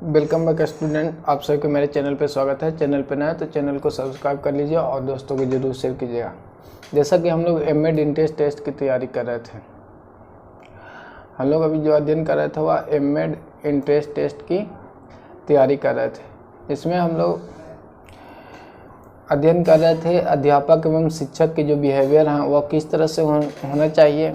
Welcome back student, आप सभी को मेरे चैनल पे स्वागत है। चैनल पे नया है तो चैनल को सब्सक्राइब कर लीजिए और दोस्तों को जरूर शेयर कीजिएगा। जैसा कि हम लोग एमएड इंट्रेंस टेस्ट की तैयारी कर रहे थे, हम लोग अभी जो अध्ययन कर रहे थे वह एमएड इंट्रेंस टेस्ट की तैयारी कर रहे थे। इसमें हम लोग अध्ययन कर रहे थे अध्यापक एवं शिक्षक के जो बिहेवियर हैं वह किस तरह से होना चाहिए।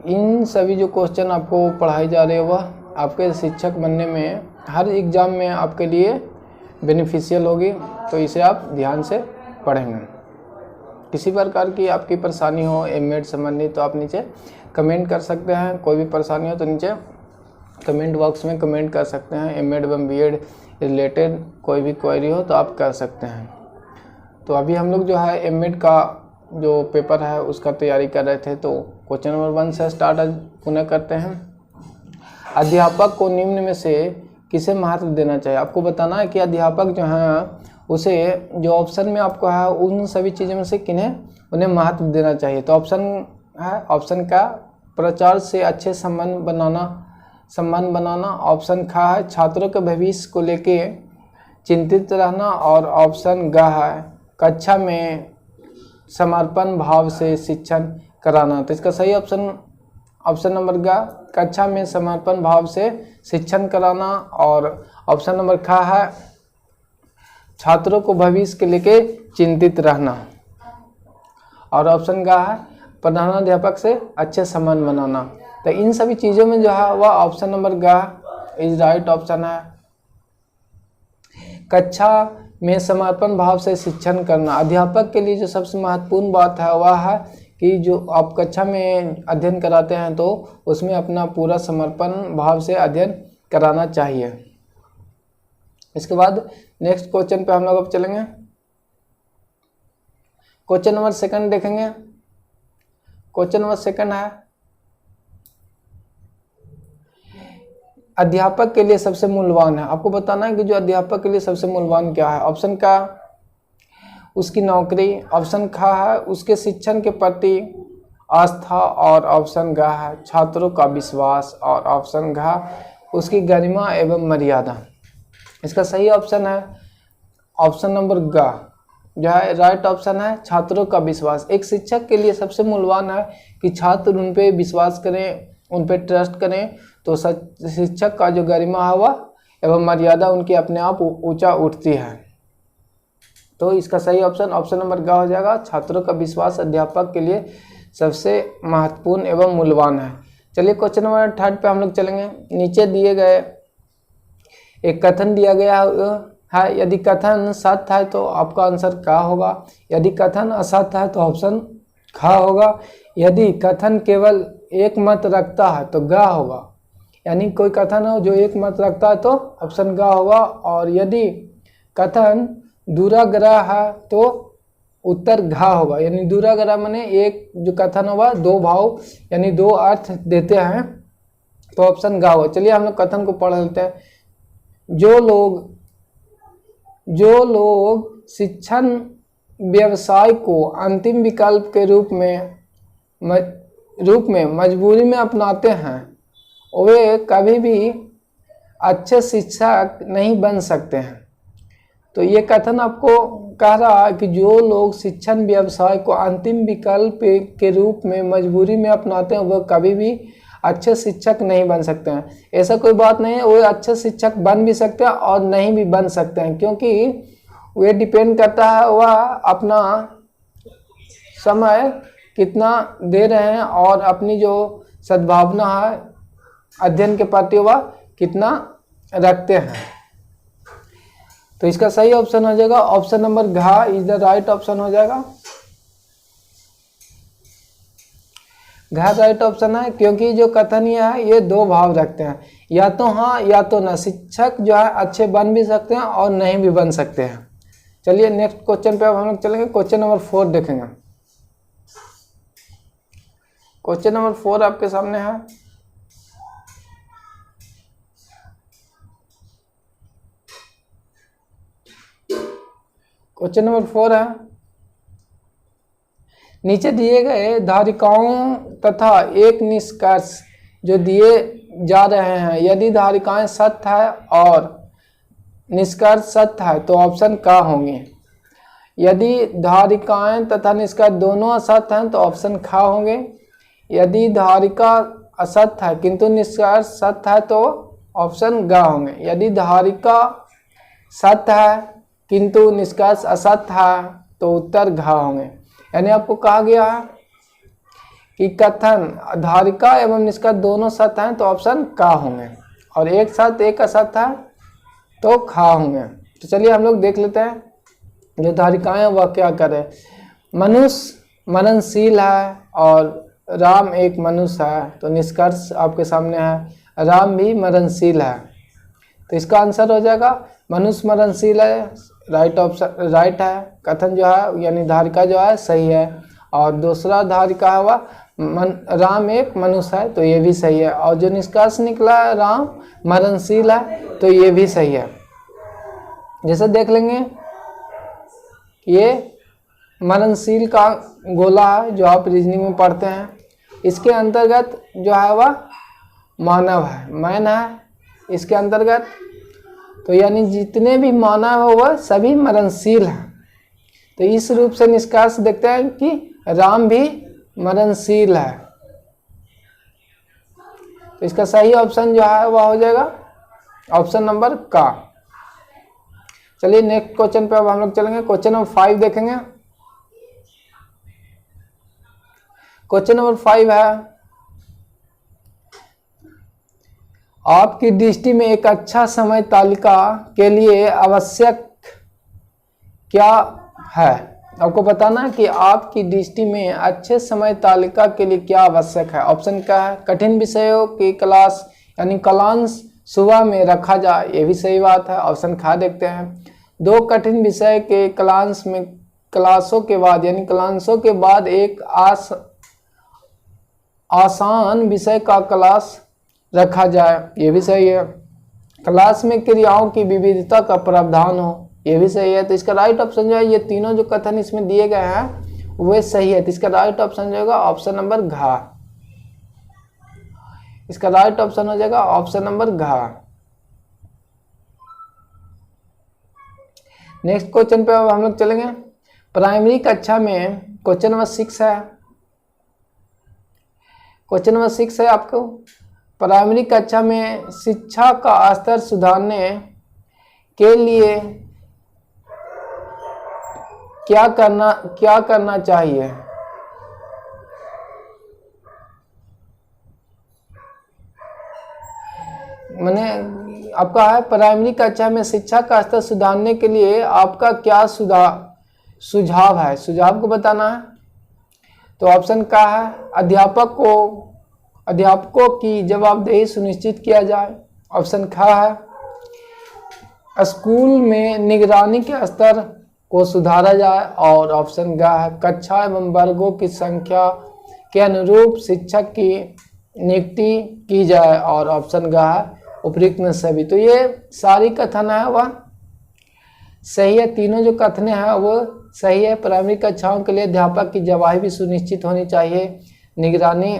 इन सभी जो क्वेश्चन आपको पढ़ाई जा रही है वह आपके शिक्षक बनने में हर एग्ज़ाम में आपके लिए बेनिफिशियल होगी, तो इसे आप ध्यान से पढ़ेंगे। किसी प्रकार की आपकी परेशानी हो एमएड संबंधी तो आप नीचे कमेंट कर सकते हैं। कोई भी परेशानी हो तो नीचे कमेंट बॉक्स में कमेंट कर सकते हैं। एमएड एवं बीएड रिलेटेड कोई भी क्वेरी हो तो आप कर सकते हैं। तो अभी हम लोग जो है एमएड का जो पेपर है उसका तैयारी कर रहे थे, तो क्वेश्चन नंबर 1 से स्टार्ट पुनः करते हैं। अध्यापक को निम्न में से किसे महत्व देना चाहिए। आपको बताना है कि अध्यापक जो हैं उसे जो ऑप्शन में आपको है उन सभी चीज़ों में से किन्हें उन्हें महत्व देना चाहिए। तो ऑप्शन है, ऑप्शन का प्रचार से अच्छे संबंध बनाना। ऑप्शन खा है छात्रों के भविष्य को लेके चिंतित रहना। और ऑप्शन ग है कक्षा में समर्पण भाव से शिक्षण कराना। तो इसका सही ऑप्शन नंबर ग कक्षा में समर्पण भाव से शिक्षण कराना। और ऑप्शन नंबर ख है छात्रों को भविष्य के लेके चिंतित रहना। और ऑप्शन ग है प्रधानाध्यापक से अच्छे संबंध बनाना। तो इन सभी चीज़ों में जो है वह ऑप्शन नंबर ग इज राइट ऑप्शन है। कक्षा में समर्पण भाव से शिक्षण करना। अध्यापक के लिए जो सबसे महत्वपूर्ण बात है वह है कि जो आप कक्षा में अध्ययन कराते हैं तो उसमें अपना पूरा समर्पण भाव से अध्ययन कराना चाहिए। इसके बाद नेक्स्ट क्वेश्चन पे हम लोग अब चलेंगे। क्वेश्चन नंबर 2 देखेंगे। क्वेश्चन नंबर 2 है अध्यापक के लिए सबसे मूल्यवान है। आपको बताना है कि जो अध्यापक के लिए सबसे मूल्यवान क्या है। ऑप्शन का उसकी नौकरी। ऑप्शन खा है उसके शिक्षण के प्रति आस्था। और ऑप्शन ग है छात्रों का विश्वास। और ऑप्शन घ उसकी गरिमा एवं मर्यादा। इसका सही ऑप्शन है ऑप्शन नंबर ग जो है राइट ऑप्शन है छात्रों का विश्वास। एक शिक्षक के लिए सबसे मूल्यवान है कि छात्र उन पे विश्वास करें, उन पे ट्रस्ट करें, तो शिक्षक का जो गरिमा है वह एवं मर्यादा उनकी अपने आप ऊंचा उठती है। तो इसका सही ऑप्शन नंबर ग हो जाएगा। छात्रों का विश्वास अध्यापक के लिए सबसे महत्वपूर्ण एवं मूल्यवान है। चलिए क्वेश्चन नंबर 3 पे हम लोग चलेंगे। नीचे दिए गए एक कथन दिया गया है। यदि कथन सत्य है तो आपका आंसर क्या होगा। यदि कथन असत्य है तो ऑप्शन ख होगा। यदि कथन केवल एक मत रखता है तो ग होगा। यानी कोई कथन हो जो एक मत रखता है तो ऑप्शन ग होगा। और यदि कथन दूराग्रह है तो उत्तर घा होगा। यानी दूराग्रह माने एक जो कथन होगा 2 भाव यानी 2 अर्थ देते हैं, तो ऑप्शन घा होगा। चलिए हम लोग कथन को पढ़ लेते हैं। जो लोग शिक्षण व्यवसाय को अंतिम विकल्प के रूप में मजबूरी में अपनाते हैं वे कभी भी अच्छे शिक्षक नहीं बन सकते हैं। तो ये कथन आपको कह रहा है कि जो लोग शिक्षण व्यवसाय को अंतिम विकल्प के रूप में मजबूरी में अपनाते हैं वह कभी भी अच्छे शिक्षक नहीं बन सकते हैं। ऐसा कोई बात नहीं है, वो अच्छे शिक्षक बन भी सकते हैं और नहीं भी बन सकते हैं, क्योंकि वो डिपेंड करता है वह अपना समय कितना दे रहे हैं और अपनी जो सद्भावना है अध्ययन के प्रति वह कितना रखते हैं। तो इसका सही ऑप्शन हो जाएगा ऑप्शन नंबर घ इज द राइट ऑप्शन हो जाएगा। घ राइट ऑप्शन है, क्योंकि जो कथन ये है ये 2 भाव रखते हैं, या तो हाँ या तो ना। शिक्षक जो है अच्छे बन भी सकते हैं और नहीं भी बन सकते हैं। चलिए नेक्स्ट क्वेश्चन पे अब हम लोग चलेंगे। क्वेश्चन नंबर 4 देखेंगे। क्वेश्चन नंबर 4 आपके सामने है। क्वेश्चन नंबर 4 है नीचे दिए गए धारिकाओं तथा एक निष्कर्ष जो दिए जा रहे हैं यदि धारिकाएं सत्य है और निष्कर्ष सत्य है तो ऑप्शन का होंगे। यदि धारिकाएं तथा निष्कर्ष दोनों असत्य हैं तो ऑप्शन खा होंगे। यदि धारिका असत्य है किंतु निष्कर्ष सत्य है तो ऑप्शन ग होंगे। यदि धारिका सत्य है किंतु निष्कर्ष असत्य है तो उत्तर घ होंगे। यानी आपको कहा गया है कि कथन धारिका एवं निष्कर्ष दोनों सत्य हैं तो ऑप्शन का होंगे और एक सत्य एक असत्य है तो खा होंगे। तो चलिए हम लोग देख लेते हैं जो धारिकाएं वह क्या करे। मनुष्य मरणशील है और राम एक मनुष्य है तो निष्कर्ष आपके सामने है राम भी मरणशील है। तो इसका आंसर हो जाएगा मनुष्य मरणशील है, राइट ऑप्शन राइट है। कथन जो है यानी धारिका जो है सही है और दूसरा धारिका है वह राम एक मनुष्य है तो ये भी सही है और जो निष्कर्ष निकला है राम मरणशील है तो ये भी सही है। जैसे देख लेंगे ये मरणशील का गोला है जो आप रीजनिंग में पढ़ते हैं, इसके अंतर्गत जो है वह मानव है, मैन है इसके अंतर्गत। तो यानी जितने भी मानव है वह सभी मरणशील हैं। तो इस रूप से निष्कर्ष देखते हैं कि राम भी मरणशील है। तो इसका सही ऑप्शन जो है वह हो जाएगा ऑप्शन नंबर का। चलिए नेक्स्ट क्वेश्चन पे अब हम लोग चलेंगे। क्वेश्चन नंबर 5 देखेंगे। क्वेश्चन नंबर 5 है आपकी दृष्टि में एक अच्छा समय तालिका के लिए आवश्यक क्या है। आपको बताना है कि आपकी दृष्टि में अच्छे समय तालिका के लिए क्या आवश्यक है। ऑप्शन क्या है कठिन विषयों की क्लास यानी कलांश सुबह में रखा जाए, ये भी सही बात है। ऑप्शन खा देखते हैं 2 कठिन विषय के क्लांश में क्लासों के बाद यानी क्लांशों के बाद एक आसान विषय का क्लास रखा जाए, ये भी सही है। क्लास में क्रियाओं की विविधता का प्रावधान हो, ये भी सही है। तो इसका राइट ऑप्शन जो है ये तीनों जो कथन इसमें दिए गए हैं वे सही है। तो इसका राइट ऑप्शन जो होगा ऑप्शन नंबर घ। इसका राइट ऑप्शन हो जाएगा ऑप्शन नंबर घ। नेक्स्ट क्वेश्चन पे अब हम लोग चलेंगे। प्राइमरी कक्षा में क्वेश्चन नंबर 6 है। क्वेश्चन नंबर 6 है आपको प्राइमरी कक्षा में शिक्षा का स्तर सुधारने के लिए क्या करना चाहिए। मैंने आपका है प्राइमरी कक्षा में शिक्षा का स्तर सुधारने के लिए आपका क्या सुझाव है। सुझाव को बताना है। तो ऑप्शन का है अध्यापकों की जवाबदेही सुनिश्चित किया जाए। ऑप्शन खा है स्कूल में निगरानी के स्तर को सुधारा जाए और ऑप्शन ग है कक्षा एवं वर्गों की संख्या के अनुरूप शिक्षक की नियुक्ति की जाए और ऑप्शन ग है उपयुक्त में सभी। तो ये सारी कथन है वह सही है। तीनों जो कथने हैं वो सही है। प्राइमरी कक्षाओं के लिए अध्यापक की जवाबदेही भी सुनिश्चित होनी चाहिए, निगरानी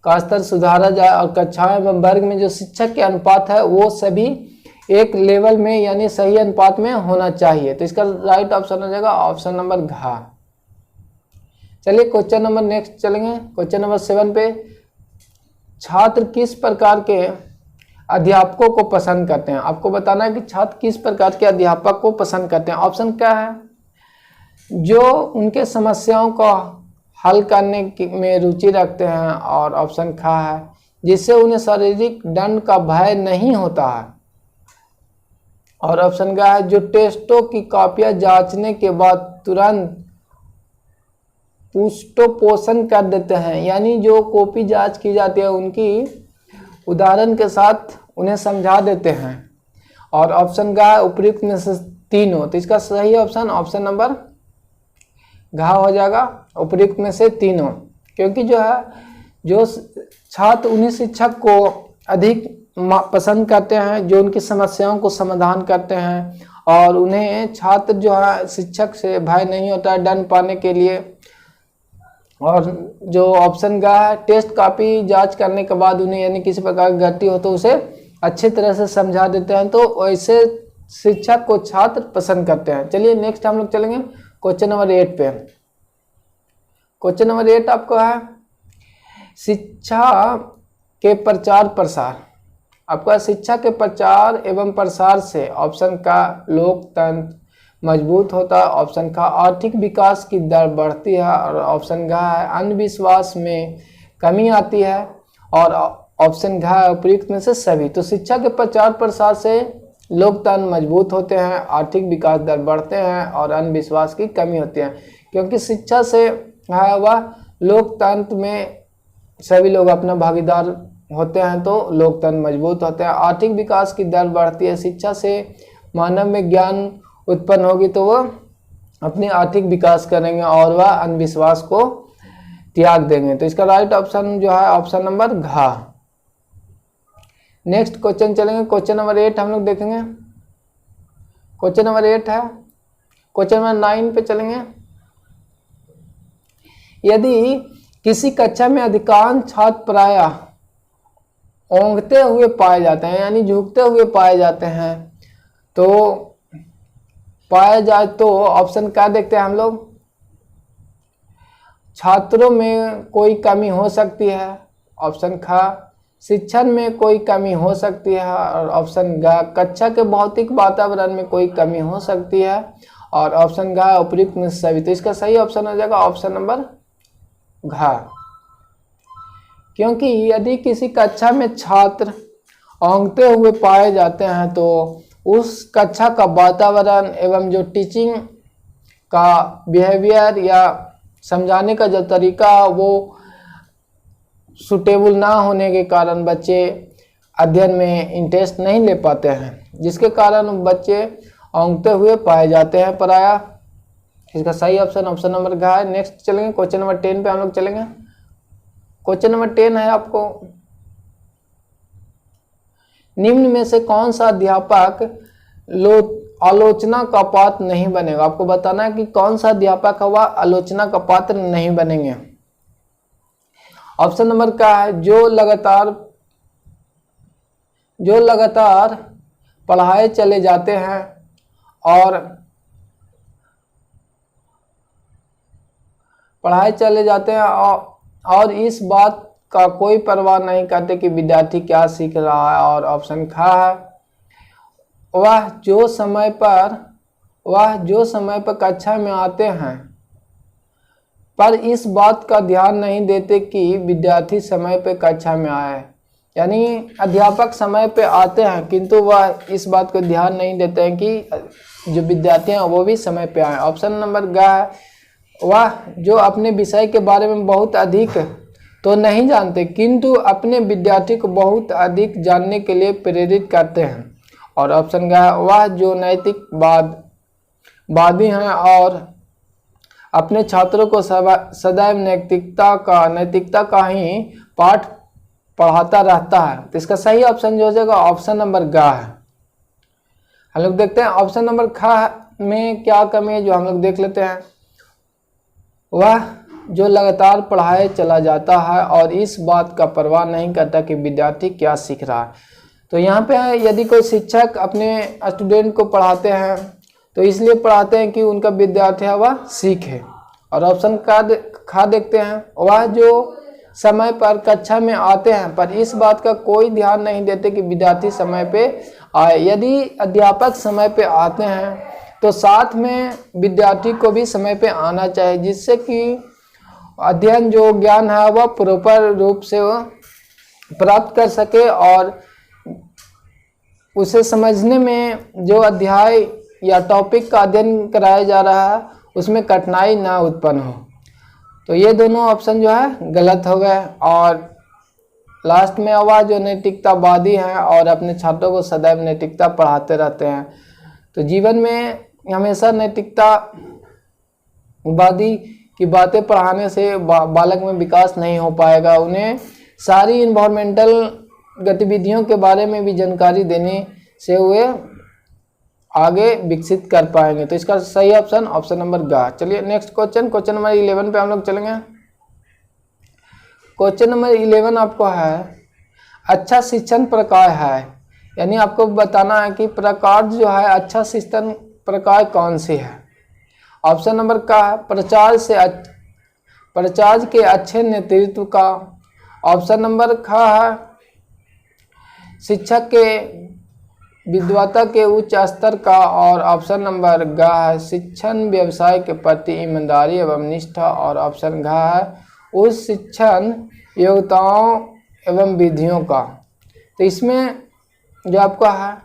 का स्तर सुधारा जाए और कक्षाएं एवं वर्ग में जो शिक्षक के अनुपात है वो सभी एक लेवल में यानी सही अनुपात में होना चाहिए। तो इसका राइट ऑप्शन हो जाएगा ऑप्शन नंबर घ। चलिए क्वेश्चन नंबर नेक्स्ट चलेंगे। क्वेश्चन नंबर 7 पे छात्र किस प्रकार के अध्यापकों को पसंद करते हैं। आपको बताना है कि छात्र किस प्रकार के अध्यापक को पसंद करते हैं। ऑप्शन क्या है जो उनके समस्याओं को हल करने में रुचि रखते हैं और ऑप्शन खा है जिससे उन्हें शारीरिक दंड का भय नहीं होता है और ऑप्शन का है जो टेस्टों की कॉपियां जांचने के बाद तुरंत पुष्टोपोषण कर देते हैं यानी जो कॉपी जांच की जाती है उनकी उदाहरण के साथ उन्हें समझा देते हैं और ऑप्शन का है उपयुक्त में से तीनों। तो इसका सही ऑप्शन ऑप्शन नंबर घ हो जाएगा उपयुक्त में से तीनों, क्योंकि जो है जो छात्र उन्हीं शिक्षक को अधिक पसंद करते हैं जो उनकी समस्याओं को समाधान करते हैं और उन्हें छात्र जो है शिक्षक से भय नहीं होता है दंड पाने के लिए और जो ऑप्शन ग है, टेस्ट कॉपी जांच करने के बाद उन्हें यानी किसी प्रकार की गलती हो तो उसे अच्छी तरह से समझा देते हैं, तो ऐसे शिक्षक को छात्र पसंद करते हैं। चलिए नेक्स्ट हम लोग चलेंगे क्वेश्चन नंबर 8 पे। क्वेश्चन नंबर 8 आपको है शिक्षा के प्रचार प्रसार। आपका शिक्षा के प्रचार एवं प्रसार से ऑप्शन का लोकतंत्र मजबूत होता है, ऑप्शन का आर्थिक विकास की दर बढ़ती है, और ऑप्शन घ है अंधविश्वास में कमी आती है, और ऑप्शन घ है उपयुक्त में से सभी। तो शिक्षा के प्रचार प्रसार से लोकतंत्र मजबूत होते हैं, आर्थिक विकास दर बढ़ते हैं और अंधविश्वास की कमी होती है। क्योंकि शिक्षा से है वह लोकतंत्र में सभी लोग अपना भागीदार होते हैं तो लोकतंत्र मजबूत होते हैं। आर्थिक विकास की दर बढ़ती है, शिक्षा से मानव में ज्ञान उत्पन्न होगी तो वह अपनी आर्थिक विकास करेंगे और वह अंधविश्वास को त्याग देंगे। तो इसका राइट ऑप्शन जो है ऑप्शन नंबर घ। नेक्स्ट क्वेश्चन चलेंगे, क्वेश्चन नंबर 8 हम लोग देखेंगे। क्वेश्चन नंबर 8 है, क्वेश्चन नंबर 9 पे चलेंगे। यदि किसी कक्षा में अधिकांश छात्र प्रायः ओंघते हुए पाए जाते हैं यानी झुकते हुए पाए जाते हैं तो पाया जाए तो ऑप्शन क्या देखते हैं हम लोग, छात्रों में कोई कमी हो सकती है, ऑप्शन ख शिक्षण में कोई कमी हो सकती है, और ऑप्शन ग कक्षा के भौतिक वातावरण में कोई कमी हो सकती है, और ऑप्शन घ उपयुक्त में सभी। तो इसका सही ऑप्शन हो जाएगा ऑप्शन नंबर घ। क्योंकि यदि किसी कक्षा में छात्र ओंघते हुए पाए जाते हैं तो उस कक्षा का वातावरण एवं जो टीचिंग का बिहेवियर या समझाने का जो तरीका वो सूटेबल ना होने के कारण बच्चे अध्ययन में इंटरेस्ट नहीं ले पाते हैं, जिसके कारण बच्चे ओंघते हुए पाए जाते हैं प्रायः। इसका सही ऑप्शन ऑप्शन नंबर घ है। नेक्स्ट चलेंगे क्वेश्चन नंबर 10 पे हम लोग चलेंगे। क्वेश्चन नंबर 10 है आपको, निम्न में से कौन सा अध्यापक आलोचना का पात्र नहीं बनेगा। आपको बताना है कि कौन सा अध्यापक है वह आलोचना का पात्र नहीं बनेंगे। ऑप्शन नंबर क्या है, जो लगातार पढ़ाए चले जाते हैं और इस बात का कोई परवाह नहीं करते कि विद्यार्थी क्या सीख रहा है, और ऑप्शन ख है वह जो समय पर कक्षा में आते हैं पर इस बात का ध्यान नहीं देते कि विद्यार्थी समय पर कक्षा में आए। यानी अध्यापक समय पे आते हैं किंतु वह इस बात को ध्यान नहीं देते हैं कि जो विद्यार्थी हैं वो भी समय पे आए। ऑप्शन नंबर ग है वह जो अपने विषय के बारे में बहुत अधिक तो नहीं जानते किंतु अपने विद्यार्थी को बहुत अधिक जानने के लिए प्रेरित करते हैं, और ऑप्शन ग है वह जो नैतिकवादी हैं और अपने छात्रों को सदैव नैतिकता का ही पाठ पढ़ाता रहता है। तो इसका सही ऑप्शन जो हो जाएगा ऑप्शन नंबर ग है। हम लोग देखते हैं ऑप्शन नंबर ख में क्या कमी है, जो हम लोग देख लेते हैं। वह जो लगातार पढ़ाए चला जाता है और इस बात का परवाह नहीं करता कि विद्यार्थी क्या सीख रहा है। तो यहाँ पे यदि कोई शिक्षक अपने स्टूडेंट को पढ़ाते हैं तो इसलिए पढ़ाते हैं कि उनका विद्यार्थी है वह सीखे। और ऑप्शन ख देखते हैं, वह जो समय पर कक्षा में आते हैं पर इस बात का कोई ध्यान नहीं देते कि विद्यार्थी समय पे आए। यदि अध्यापक समय पे आते हैं तो साथ में विद्यार्थी को भी समय पे आना चाहिए, जिससे कि अध्ययन जो ज्ञान है वह प्रॉपर रूप से वह प्राप्त कर सके और उसे समझने में जो अध्याय या टॉपिक का अध्ययन कराया जा रहा है उसमें कठिनाई ना उत्पन्न हो। तो ये दोनों ऑप्शन जो है गलत हो गए। और लास्ट में वह जो नैतिकतावादी हैं और अपने छात्रों को सदैव नैतिकता पढ़ाते रहते हैं। तो जीवन में हमेशा नैतिकतावादी की बातें पढ़ाने से बालक में विकास नहीं हो पाएगा। उन्हें सारी इन्वायरमेंटल गतिविधियों के बारे में भी जानकारी देने से वे आगे विकसित कर पाएंगे। तो इसका सही ऑप्शन ऑप्शन नंबर ग। चलिए नेक्स्ट क्वेश्चन नंबर 11 पे हम लोग चलेंगे। क्वेश्चन नंबर 11 आपको है अच्छा शिक्षण प्रकार है, यानी आपको बताना है कि प्रकार जो है अच्छा शिक्षण प्रकार कौन सी है। ऑप्शन नंबर का है प्रचार के अच्छे नेतृत्व का। ऑप्शन नंबर का है शिक्षक के विद्वता के उच्च स्तर का। और ऑप्शन नंबर ग है शिक्षण व्यवसाय के प्रति ईमानदारी एवं निष्ठा। और ऑप्शन घ है उस शिक्षण योग्यताओं एवं विधियों का। तो इसमें जो आपका है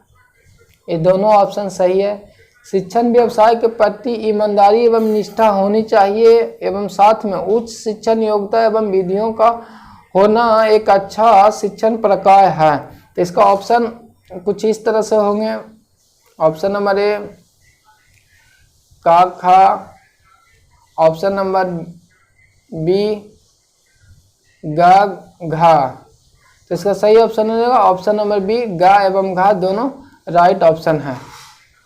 ये दोनों ऑप्शन सही है। शिक्षण व्यवसाय के प्रति ईमानदारी एवं निष्ठा होनी चाहिए एवं साथ में उच्च शिक्षण योग्यता एवं विधियों का होना एक अच्छा शिक्षण प्रकार है। तो इसका ऑप्शन कुछ इस तरह से होंगे। ऑप्शन नंबर ए का खा, ऑप्शन नंबर बी गा घा। तो इसका सही ऑप्शन हो जाएगा ऑप्शन नंबर बी गा एवं घा दोनों राइट ऑप्शन है।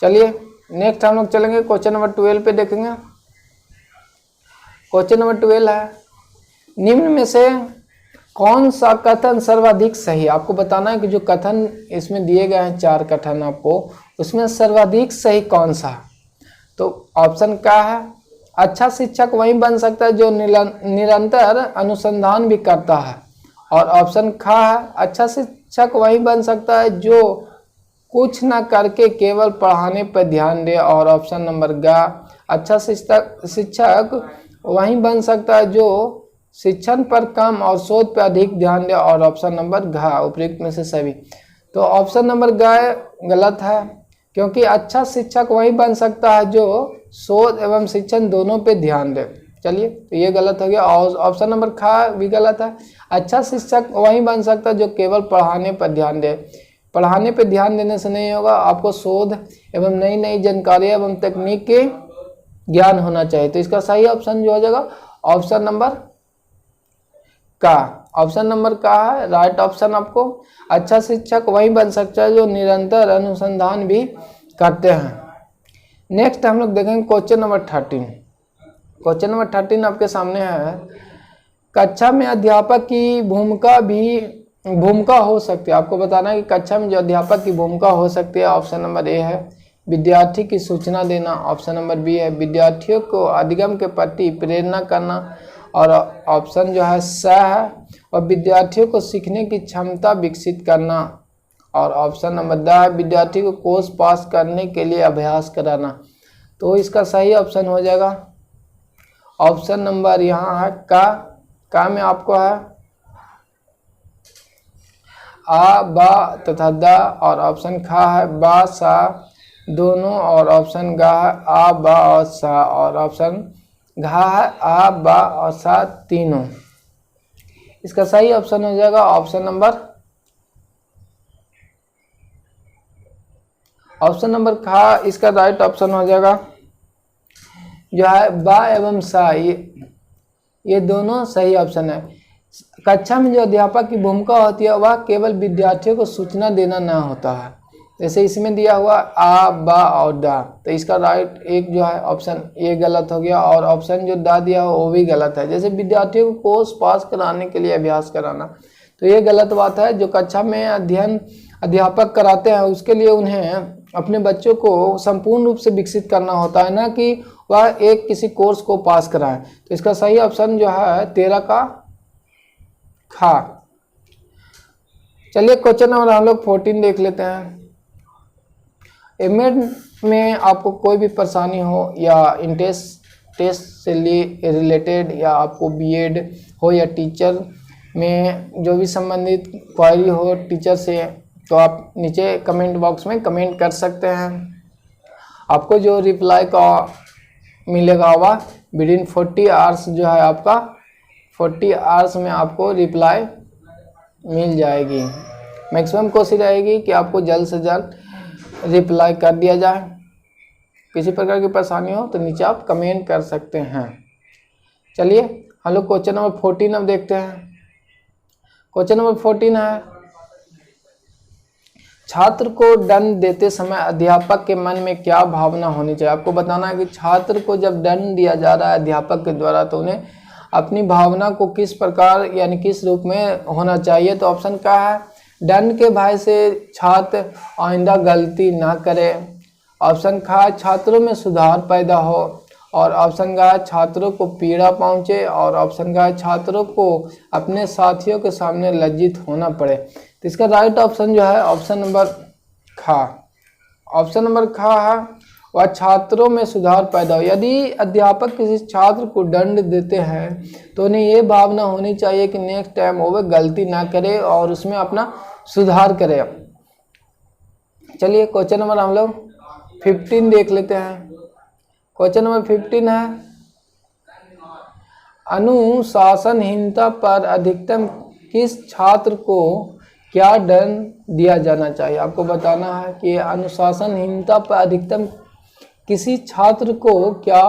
चलिए नेक्स्ट हम लोग चलेंगे क्वेश्चन नंबर 12 पे देखेंगे। क्वेश्चन नंबर 12 है निम्न में से कौन सा कथन सर्वाधिक सही। आपको बताना है कि जो कथन इसमें दिए गए हैं 4 कथन आपको, उसमें सर्वाधिक सही कौन सा। तो ऑप्शन का है अच्छा शिक्षक वही बन सकता है जो निरंतर अनुसंधान भी करता है। और ऑप्शन खा है अच्छा शिक्षक वही बन सकता है जो कुछ न करके केवल पढ़ाने पर ध्यान दे। और ऑप्शन नंबर गा अच्छा शिक्षक वही बन सकता है जो शिक्षण पर कम और शोध पर अधिक ध्यान दे। और ऑप्शन नंबर घ उपयुक्त में से सभी। तो ऑप्शन नंबर ग गलत है, क्योंकि अच्छा शिक्षक वही बन सकता है जो शोध एवं शिक्षण दोनों पे ध्यान दे। चलिए तो ये गलत हो गया। और ऑप्शन नंबर खा भी गलत है, अच्छा शिक्षक वही बन सकता है जो केवल पढ़ाने पर ध्यान दे। पढ़ाने पर ध्यान देने से नहीं होगा, आपको शोध एवं नई नई जानकारी एवं तकनीक के ज्ञान होना चाहिए। तो इसका सही ऑप्शन जो हो जाएगा ऑप्शन नंबर का। ऑप्शन नंबर का है राइट ऑप्शन। आपको अच्छा शिक्षक वही बन सकता है जो निरंतर अनुसंधान भी करते हैं। नेक्स्ट हम लोग देखेंगे क्वेश्चन नंबर 13। क्वेश्चन नंबर 13 आपके सामने है कक्षा में अध्यापक की भूमिका हो सकती है। आपको बताना है कि कक्षा में जो अध्यापक की भूमिका हो सकती है। ऑप्शन नंबर ए है विद्यार्थी की सूचना देना। ऑप्शन नंबर बी है विद्यार्थियों को अधिगम के प्रति प्रेरणा करना। और ऑप्शन जो है स है और विद्यार्थियों को सीखने की क्षमता विकसित करना। और ऑप्शन नंबर द है विद्यार्थी को कोर्स पास करने के लिए अभ्यास कराना। तो इसका सही ऑप्शन हो जाएगा ऑप्शन नंबर यहाँ है का में आपको है आ बा तथा द। और ऑप्शन खा है बा सा दोनों। और ऑप्शन गा है आ बा और सा। और ऑप्शन घा है आ बा और सा तीनों। इसका सही ऑप्शन हो जाएगा ऑप्शन नंबर खा। इसका राइट ऑप्शन हो जाएगा जो है बा एवं सा, ये दोनों सही ऑप्शन है। कक्षा में जो अध्यापक की भूमिका होती है वह केवल विद्यार्थियों को सूचना देना न होता है। जैसे इसमें दिया हुआ आ बा और दा, तो इसका राइट एक जो है ऑप्शन ये गलत हो गया। और ऑप्शन जो दा दिया हो वो भी गलत है। जैसे विद्यार्थियों को कोर्स पास कराने के लिए अभ्यास कराना, तो ये गलत बात है। जो कक्षा में अध्ययन अध्यापक कराते हैं उसके लिए उन्हें अपने बच्चों को संपूर्ण रूप से विकसित करना होता है, ना कि वह एक किसी कोर्स को पास कराएं। तो इसका सही ऑप्शन जो है 13 का खा। चलिए क्वेश्चन नंबर हम लोग 14 देख लेते हैं। एमएड में आपको कोई भी परेशानी हो या टेस्ट से रिलेटेड या आपको बीएड हो या टीचर में जो भी संबंधित क्वारी हो टीचर से, तो आप नीचे कमेंट बॉक्स में कमेंट कर सकते हैं। आपको जो रिप्लाई का मिलेगा वह विदिन 40 आवर्स जो है आपका 40 आवर्स में आपको रिप्लाई मिल जाएगी। मैक्सिमम कोशिश रहेगी कि आपको जल्द से जल्द रिप्लाई कर दिया जाए। किसी प्रकार की परेशानी हो तो नीचे आप कमेंट कर सकते हैं। चलिए हम लोग क्वेश्चन नंबर 14 अब देखते हैं। क्वेश्चन नंबर 14 है छात्र को दंड देते समय अध्यापक के मन में क्या भावना होनी चाहिए। आपको बताना है कि छात्र को जब दंड दिया जा रहा है अध्यापक के द्वारा तो उन्हें अपनी भावना को किस प्रकार यानी किस रूप में होना चाहिए। तो ऑप्शन क्या है, दंड के भय से छात्र आइंदा गलती ना करे। ऑप्शन खा, छात्रों में सुधार पैदा हो। और ऑप्शन गा, छात्रों को पीड़ा पहुंचे। और ऑप्शन गा, छात्रों को अपने साथियों के सामने लज्जित होना पड़े। तो इसका राइट ऑप्शन जो है ऑप्शन नंबर खा, ऑप्शन नंबर खा है, वह छात्रों में सुधार पैदा हो। यदि अध्यापक किसी छात्र को दंड देते हैं तो उन्हें ये भावना होनी चाहिए कि नेक्स्ट टाइम वो गलती ना करे और उसमें अपना सुधार करे। चलिए क्वेश्चन नंबर हम लोग 15 देख लेते हैं। क्वेश्चन नंबर 15 है, अनुशासनहीनता पर अधिकतम किस छात्र को क्या दंड दिया जाना चाहिए। आपको बताना है कि अनुशासनहीनता पर अधिकतम किसी छात्र को क्या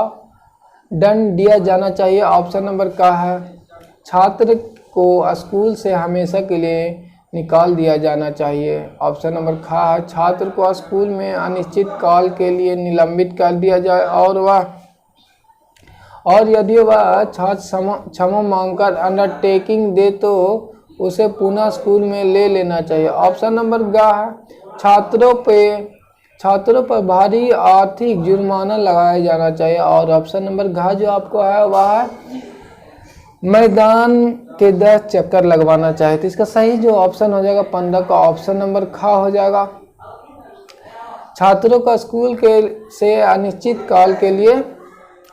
दंड दिया जाना चाहिए। ऑप्शन नंबर का है, छात्र को स्कूल से हमेशा के लिए निकाल दिया जाना चाहिए। ऑप्शन नंबर खा है, छात्र को स्कूल में अनिश्चित काल के लिए निलंबित कर दिया जाए और यदि वह छात्र क्षमा मांगकर अंडरटेकिंग दे तो उसे पुनः स्कूल में ले लेना चाहिए। ऑप्शन नंबर गा है, छात्रों पर भारी आर्थिक जुर्माना लगाया जाना चाहिए। और ऑप्शन नंबर घा जो आपको है वह है मैदान के 10 चक्कर लगवाना चाहिए। तो इसका सही जो ऑप्शन हो जाएगा 15 का ऑप्शन नंबर खा हो जाएगा। छात्रों का स्कूल के से अनिश्चित काल के लिए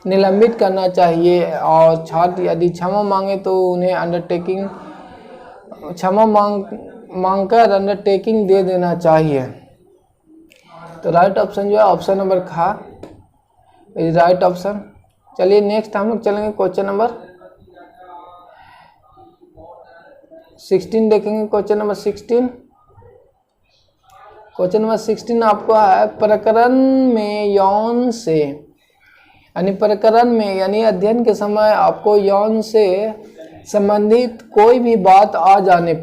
निलंबित करना चाहिए और छात्र यदि क्षमा मांगे तो उन्हें अंडरटेकिंग क्षमा मांगकर अंडरटेकिंग दे देना चाहिए। तो राइट ऑप्शन जो है ऑप्शन नंबर खा इज राइट ऑप्शन। चलिए नेक्स्ट हम लोग चलेंगे क्वेश्चन नंबर 16 देखेंगे। क्वेश्चन नंबर 16, क्वेश्चन नंबर 16 आपको है, प्रकरण में यौन से यानी प्रकरण में यानी अध्ययन के समय आपको यौन से संबंधित कोई भी बात आ जाने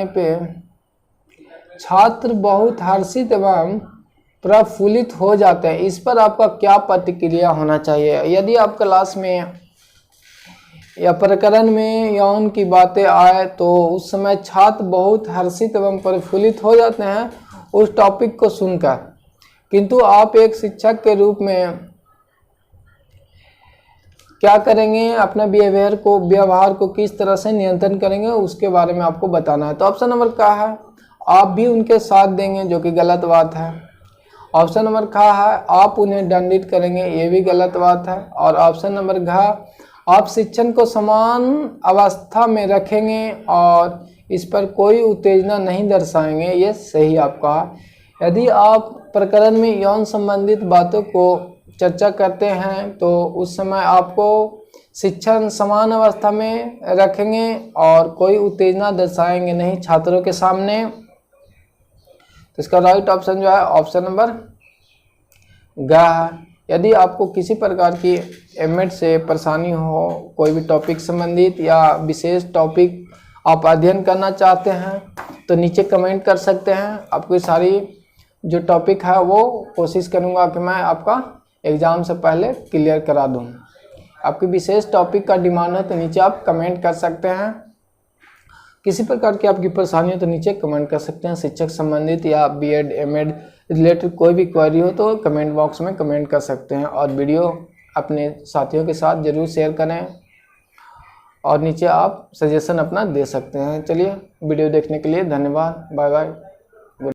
पे छात्र बहुत हर्षित एवं प्रफुल्लित हो जाते हैं। इस पर आपका क्या प्रतिक्रिया होना चाहिए। यदि आप क्लास में या प्रकरण में यौन की बातें आए तो उस समय छात्र बहुत हर्षित एवं प्रफुल्लित हो जाते हैं उस टॉपिक को सुनकर, किंतु आप एक शिक्षक के रूप में क्या करेंगे, अपना व्यवहार को किस तरह से नियंत्रण करेंगे उसके बारे में आपको बताना है। तो ऑप्शन नंबर क्या है, आप भी उनके साथ देंगे जो कि गलत बात है। ऑप्शन नंबर खा है, आप उन्हें दंडित करेंगे, ये भी गलत बात है। और ऑप्शन नंबर घा, आप शिक्षण को समान अवस्था में रखेंगे और इस पर कोई उत्तेजना नहीं दर्शाएंगे, ये सही आपका। यदि आप प्रकरण में यौन संबंधित बातों को चर्चा करते हैं तो उस समय आपको शिक्षण समान अवस्था में रखेंगे और कोई उत्तेजना दर्शाएंगे नहीं छात्रों के सामने। तो इसका राइट ऑप्शन जो है ऑप्शन नंबर गा है। यदि आपको किसी प्रकार की एमएड से परेशानी हो, कोई भी टॉपिक संबंधित या विशेष टॉपिक आप अध्ययन करना चाहते हैं तो नीचे कमेंट कर सकते हैं। आपकी सारी जो टॉपिक है वो कोशिश करूंगा कि मैं आपका एग्ज़ाम से पहले क्लियर करा दूं। आपकी विशेष टॉपिक का डिमांड है तो नीचे आप कमेंट कर सकते हैं। किसी प्रकार की आपकी परेशानी हो तो नीचे कमेंट कर सकते हैं। शिक्षक संबंधित या बीएड एमएड रिलेटेड कोई भी क्वेरी हो तो कमेंट बॉक्स में कमेंट कर सकते हैं और वीडियो अपने साथियों के साथ ज़रूर शेयर करें और नीचे आप सजेशन अपना दे सकते हैं। चलिए वीडियो देखने के लिए धन्यवाद, बाय बाय।